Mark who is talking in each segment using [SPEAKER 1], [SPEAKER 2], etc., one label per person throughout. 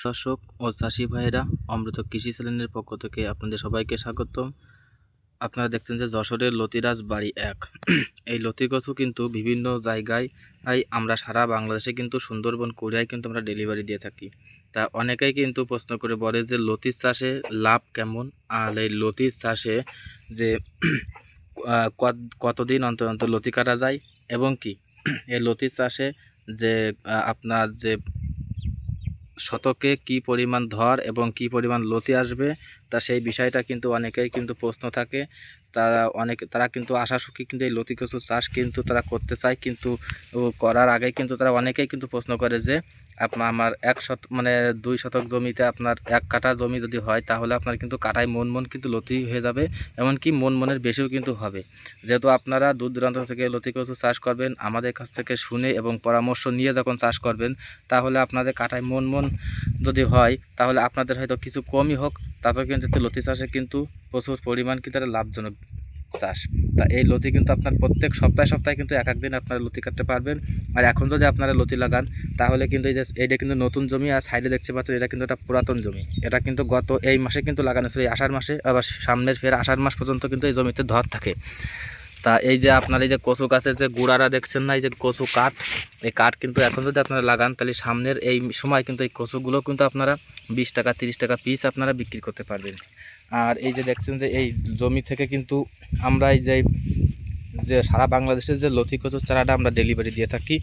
[SPEAKER 1] দর্শক ও চাষি ভাইয়েরা, অমৃত কৃষি চ্যানেলের পক্ষ থেকে আপনাদের সবাইকে স্বাগতম। আপনারা দেখছেন যে যশোরের লতিরাজ বাড়ি 1। এই লতি কচু কিন্তু বিভিন্ন জায়গায় আমরা সারা বাংলাদেশে কিন্তু সুন্দরবন কোরিয়ায় কিন্তু আমরা ডেলিভারি দিয়ে থাকি। তা অনেকেই কিন্তু প্রশ্ন করে বলে যে লতির চাষে লাভ কেমন, আর এই লতির চাষে যে কতদিন অন্তর অন্তর লতি কাটা যায়, এবং কি এই লতির চাষে যে আপনার যে শতকে কি পরিমাণ ধর এবং কি পরিমাণ লতি আসবে, তা সেই বিষয়টা কিন্তু অনেকেই কিন্তু প্রশ্ন থাকে। তারা কিন্তু আশাসুখী কিন্তু এই লতি কচু চাষ কিন্তু তারা করতে চায়, কিন্তু করার আগে কিন্তু তারা অনেকেই কিন্তু প্রশ্ন করে যে আমার 2 শতক জমিতে আপনার 1 কাঠা জমি যদি হয়, তাহলে আপনার কিন্তু কাঠায় মন কিন্তু লতি হয়ে যাবে, এমনকি মনের বেশিও কিন্তু হবে। যেহেতু আপনারা দূর দূরান্ত থেকে লতি কচু চাষ করবেন, আমাদের কাছ থেকে শুনে এবং পরামর্শ নিয়ে যখন চাষ করবেন, তাহলে আপনাদের কাঠায় মন যদি হয়, তাহলে আপনাদের হয়তো কিছু কমই হোক, তাতেও কিন্তু লতি চাষে কিন্তু প্রচুর পরিমাণ কিন্তু একটা লাভজনক চাষ। তা এই লতি কিন্তু আপনার প্রত্যেক সপ্তাহে কিন্তু এক দিন আপনারা লতি কাটতে পারবেন। আর এখন যদি আপনারা লতি লাগান, তাহলে কিন্তু এইটা কিন্তু নতুন জমি, আর সাইডে দেখতে পাচ্ছেন এটা কিন্তু একটা পুরাতন জমি। এটা কিন্তু গত এই মাসে কিন্তু লাগানো ছিল, এই আষাঢ় মাসে, আবার সামনের ফের আষাঢ় মাস পর্যন্ত কিন্তু এই জমিতে ধর থাকে। তা এই যে আপনার এই যে কচু গাছের যে গুঁড়ারা দেখছেন না, এই যে কচু কাঠ, এই কাঠ কিন্তু এখন যদি আপনারা লাগান, তাহলে সামনের এই সময় কিন্তু এই কচুগুলো কিন্তু আপনারা 20 টাকা 30 টাকা পিস আপনারা বিক্রি করতে পারবেন। আর এই যে দেখছেন যে এই জমি থেকে কিন্তু আমরা এই যে সারা বাংলাদেশের যে লতি কচুর চারাটা আমরা ডেলিভারি দিয়ে থাকি,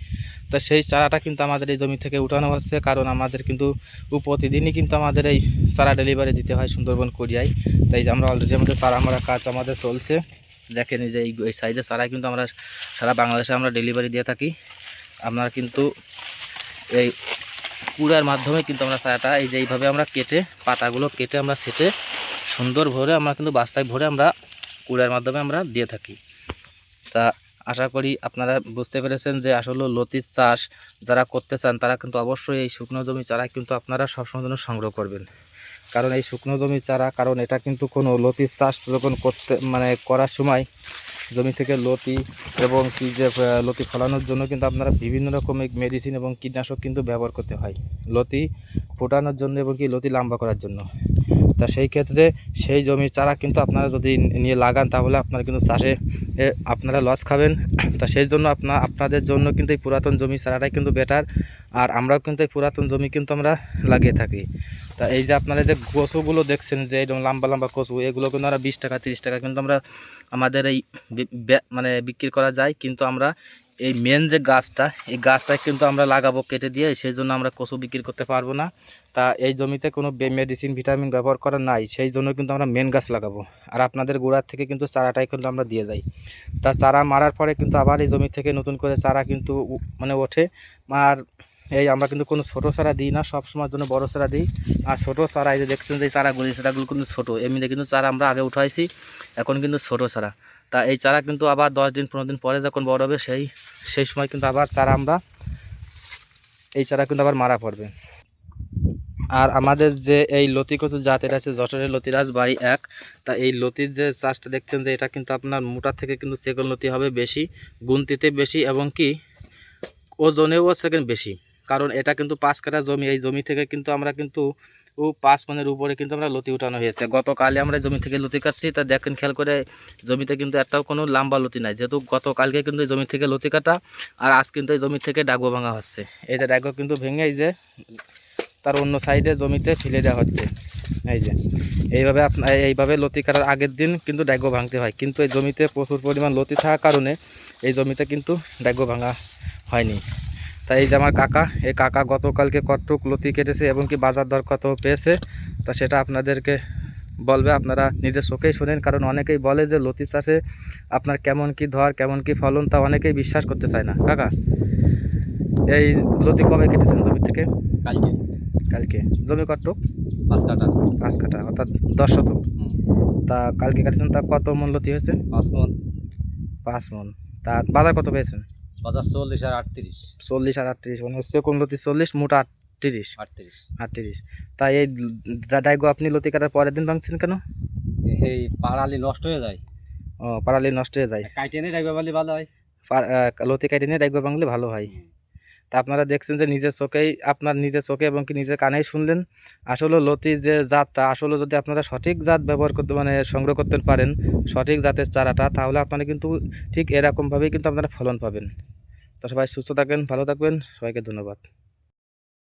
[SPEAKER 1] তো সেই চারাটা কিন্তু আমাদের এই জমি থেকে উঠানো হচ্ছে, কারণ আমাদের কিন্তু প্রতিদিনই কিন্তু আমাদের এই চারা ডেলিভারি দিতে হয় সুন্দরবন কোরিয়ায়। তাই যে আমরা অলরেডি আমাদের চারা মারা কাজ আমাদের চলছে। দেখেন এই যে এই সাইজের চারা কিন্তু আমরা সারা বাংলাদেশে আমরা ডেলিভারি দিয়ে থাকি। আপনারা কিন্তু এই কুড়ার মাধ্যমে কিন্তু আমরা চারাটা এই যে এইভাবে আমরা কেটে, পাতাগুলো কেটে আমরা সেটে সুন্দর ভরে আমরা কিন্তু বাস্তায় ভরে আমরা কুড়ার মাধ্যমে আমরা দিয়ে থাকি। তা আশা করি আপনারা বুঝতে পেরেছেন যে আসলে লতির চাষ যারা করতে চান, তারা কিন্তু অবশ্যই এই শুকনো জমি চারা কিন্তু আপনারা সবসময় জন্য সংগ্রহ করবেন। কারণ এই শুকনো জমি চারা, কারণ এটা কিন্তু কোনো লতির চাষ যখন করার সময় জমি থেকে লতি এবং কি যে লতি ফলানোর জন্য কিন্তু আপনারা বিভিন্ন রকমের মেডিসিন এবং কীটনাশক কিন্তু ব্যবহার করতে হয় লতি ফোটানোর জন্য এবং কি লতি লম্বা করার জন্য। তা সেই ক্ষেত্রে সেই জমির চারা কিন্তু আপনারা যদি নিয়ে লাগান, তাহলে আপনারা কিন্তু চাষে আপনারা লস খাবেন। তা সেই জন্য আপনাদের জন্য কিন্তু এই পুরাতন জমি চারাটাই কিন্তু বেটার। আর আমরাও কিন্তু এই পুরাতন জমি কিন্তু আমরা লাগিয়ে থাকি। তা এই যে আপনারা যে কচুগুলো দেখছেন যে এরকম লম্বা লম্বা কচু, এগুলো কিন্তু আমরা 20 টাকা 30 টাকা কিন্তু আমরা আমাদের এই বিক্রি করা যায়। কিন্তু আমরা এই মেন যে গাছটা, এই গাছটা কিন্তু আমরা লাগাবো কেটে দিয়ে, সেই জন্য আমরা কচু বিক্রি করতে পারবো না। তা এই জমিতে কোনো মেডিসিন ভিটামিন ব্যবহার করা নাই, সেই জন্য কিন্তু আমরা মেন গাছ লাগাবো। আর আপনাদের গোড়ার থেকে কিন্তু চারাটাই কিন্তু আমরা দিয়ে যাই। তা চারা মারার পরে কিন্তু আবার এই জমি থেকে নতুন করে চারা কিন্তু ওঠে। আর এই আমরা কিন্তু কোনো ছোটো চারা দিই না, সব সময়ের জন্য বড়ো চারা দিই। আর ছোটো চারা এই যে দেখছেন যে চারাগুলো কিন্তু ছোটো, এমনিতে কিন্তু চারা আমরা আগে উঠাইছি, এখন কিন্তু ছোটো চারা। তা এই চারা কিন্তু আবার 10 দিন 15 দিন পরে যখন বড় হবে, সেই সময় কিন্তু আবার চারা এই চারা কিন্তু আবার মারা পড়বে। আর আমাদের যে এই লতি কচু জাতের আছে যশোরের লতিরাজ বাড়ি 1, তা এই লতির যে চাষটা দেখছেন যে এটা কিন্তু আপনার মোটা থেকে কিন্তু সেকেন্ড লতি হবে বেশি, গুনতিতে বেশি, এবং কি ওজনেও সেকেন্ড বেশি। কারণ এটা কিন্তু 5 কাঠা জমি, এই জমি থেকে কিন্তু আমরা কিন্তু 5 মনের উপরে কিন্তু আমরা লতি উঠানো হয়েছে। গতকালে আমরা জমি থেকে লতি কাটছি, তা দেখেন খেয়াল করে জমিতে কিন্তু একটাও কোনো লম্বা লতি নাই, যেহেতু গতকালকে কিন্তু জমি থেকে লতি কাটা, আর আজ কিন্তু এই জমি থেকে ডাগো ভাঙা হচ্ছে। এই যে ডাগো কিন্তু ভেঙে এই যে তার অন্য সাইডে জমিতে ফেলে দেওয়া হচ্ছে। এই যে এইভাবে লতি কাটার আগের দিন কিন্তু ডাগো ভাঙতে হয়, কিন্তু এই জমিতে প্রচুর পরিমাণ লতি থাকার কারণে এই জমিতে কিন্তু ডাগো ভাঙা হয়নি। তাই এই যে আমার কাকা, এই কাকা গতকালকে কতটুক লতি কেটেছে এবং কি বাজার দর কত পেয়েছে, তা সেটা আপনাদেরকে বলবে, আপনারা নিজের চোখেই শোনেন। কারণ অনেকেই বলে যে লতি চাষে আপনার কেমন কি ধর কেমন কি ফলন, তা অনেকেই বিশ্বাস করতে চায় না। কাকা, এই লতি কবে কেটেছেন জমি থেকে? কালকে জমি কতটুক?
[SPEAKER 2] 5 কাঠা।
[SPEAKER 1] 5 কাঠা, অর্থাৎ 10 শতক। তা কালকে কাটেছেন, তা কত মন লতি হয়েছে?
[SPEAKER 2] 5 মন।
[SPEAKER 1] 5 মন। তা বাজার কত পেয়েছেন?
[SPEAKER 2] বাজার 40 আর 38।
[SPEAKER 1] 40 আর 38, মানে হচ্ছে কোন লতি 40, মোটা 38। 38। তাই এই ডাইগো আপনি লতি কাটার পরের দিন ভাঙছেন কেন?
[SPEAKER 2] এই পাড়ালি নষ্ট হয়ে যায়।
[SPEAKER 1] ও, পাড়ালি নষ্ট হয়ে যায়,
[SPEAKER 2] কাইটে নিয়ে ডাইগো বালি ভালো হয়।
[SPEAKER 1] লতি কাটে নিয়ে ডাইগো ভাঙলে ভালো হয়। তা আপনারা দেখছেন যে নিজের চোখেই, আপনার নিজের চোখে এবং কি নিজের কানেই শুনলেন। আসলে লতি যে জাতটা, আসলে যদি আপনারা সঠিক জাত ব্যবহার করতে মানে সংগ্রহ করতে পারেন, সঠিক জাতের চারাটা, তাহলে আপনারা কিন্তু ঠিক এরকমভাবেই কিন্তু আপনারা ফলন পাবেন। তো সবাই সুস্থ থাকবেন, ভালো থাকবেন, সবাইকে ধন্যবাদ।